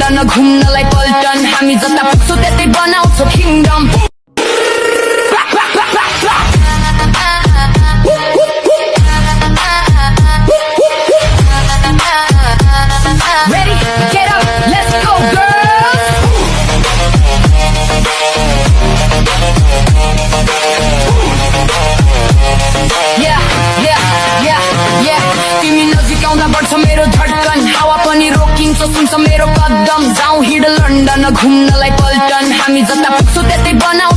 London घुम्नलाई पल्टन हामी जता पुग्छौ त्यतै बनाउँछौ kingdom Ready, get up, let's go girls Yeah तिमी नजिक आउँदा बढ्छ मेरो धड्कन हावा पनि रोकिन्छ सुन्छ मेरो कदम जाउँ हिँड लन्डन घुम्नलाई पल्टन हामी जता पुग्छौ त्यतै बनाऊ